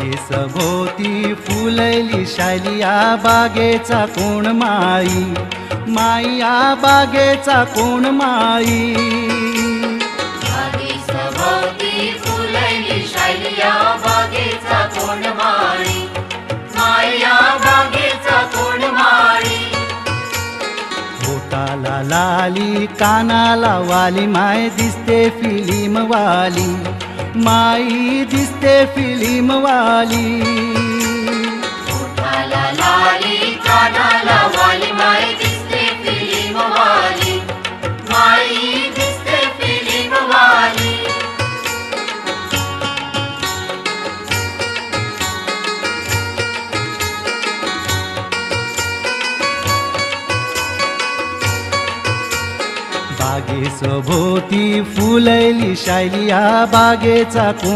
बागेसभोवती फुलैली शाली या बागेचा कोण माई, माई या बागेचा कोण माई. बागेसभोवती फुलैली शाली या बागेचा कोण माई, माई या बागेचा कोण माई. होटाला लाली कानाला वाली माय दिसते फिल्म वाली, माई दिसते फिल्म वाली. ओठाला लाली कानाला वाली माई दिसते फिल्म वाली, माई दिसते फिल्म वाली. बागेसभोवती फुलैली शाली या बागेचा कोण